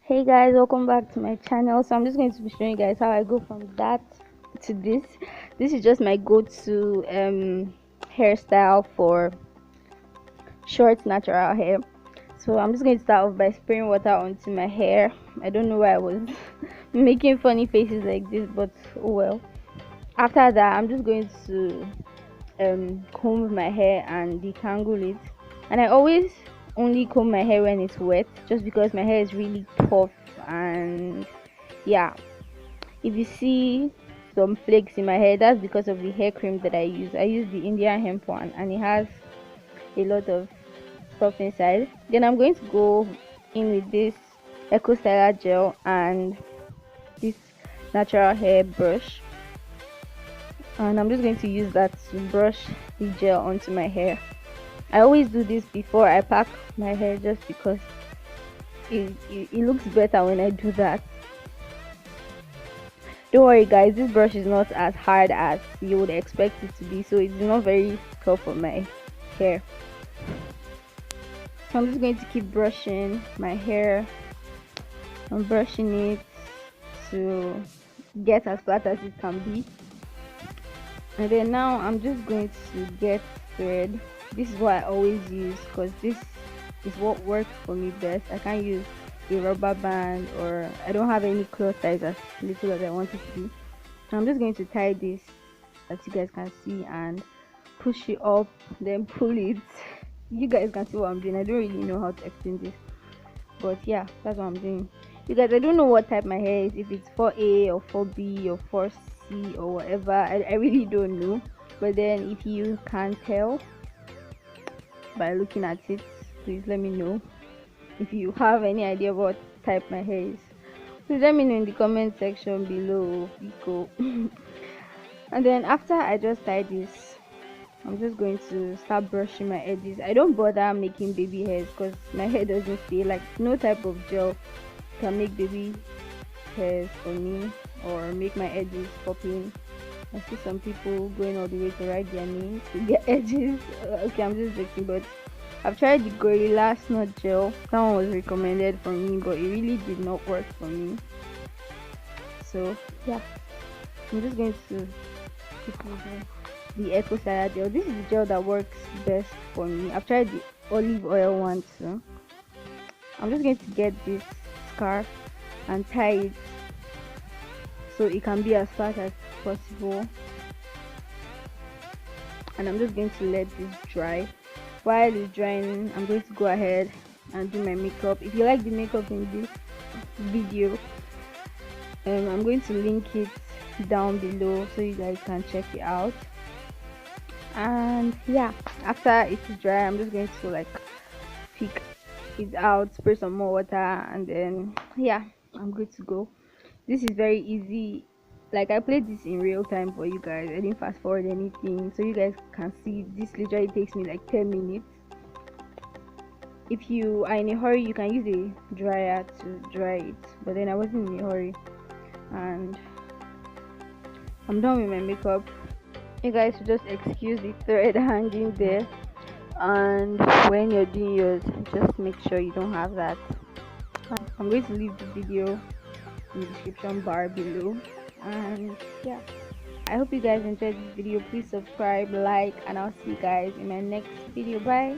Hey guys, welcome back to my channel. So I'm just going to be showing you guys how I go from that to this is just my go-to hairstyle for short natural hair. So I'm just going to start off by spraying water onto my hair. I don't know why I was making funny faces like this, but oh well. After that, I'm just going to comb my hair and detangle it. And I always only comb my hair when it's wet, just because my hair is really tough. And yeah, if you see some flakes in my hair, that's because of the hair cream that I use. I use the Indian hemp one, and it has a lot of stuff inside. Then I'm going to go in with this Eco Styler gel and this natural hair brush, and I'm just going to use that to brush the gel onto my hair. I always do this before I pack my hair, just because it looks better when I do that. Don't worry guys, this brush is not as hard as you would expect it to be, so it's not very tough on my hair. So I'm just going to keep brushing my hair. I'm brushing it to get as flat as it can be. And then now I'm just going to get thread. This is what I always use, because this is what works for me best. I can't use a rubber band, or I don't have any cloth size as little as I want it to be. So I'm just going to tie this, as you guys can see, and push it up, then pull it. You guys can see what I'm doing. I don't really know how to explain this, but yeah, that's what I'm doing. You guys, I don't know what type my hair is, if it's 4A or 4B or 4C or whatever. I really don't know. But then if you can tell by looking at it, please let me know. If you have any idea what type my hair is, please let me know in the comment section below. And then after I just tie this, I'm just going to start brushing my edges. I don't bother making baby hairs, because my hair doesn't stay. Like, no type of gel can make baby hairs for me, or make my edges popping. I see some people going all the way to write their names to their edges. Okay, I'm just joking, but I've tried the Gorilla Snot gel. That one was recommended for me, but it really did not work for me. So yeah, I'm just going to keep using the Eco Styler gel. This is the gel that works best for me. I've tried the olive oil one too. I'm just going to get this scarf and tie it so it can be as flat as possible. And I'm just going to let this dry. While it's drying, I'm going to go ahead and do my makeup. If you like the makeup in this video, I'm going to link it down below so you guys can check it out. And yeah, after it is dry, I'm just going to like pick it out, spray some more water, and then yeah, I'm good to go. This is very easy. Like, I played this in real time for you guys. I didn't fast forward anything, so you guys can see this literally takes me like 10 minutes. If you are in a hurry, you can use a dryer to dry it, but then I wasn't in a hurry, and I'm done with my makeup. You guys should just excuse the thread hanging there, and when you're doing yours, just make sure you don't have that. I'm going to leave the video in the description bar below. And yeah, I hope you guys enjoyed this video. Please subscribe, like, and I'll see you guys in my next video. Bye.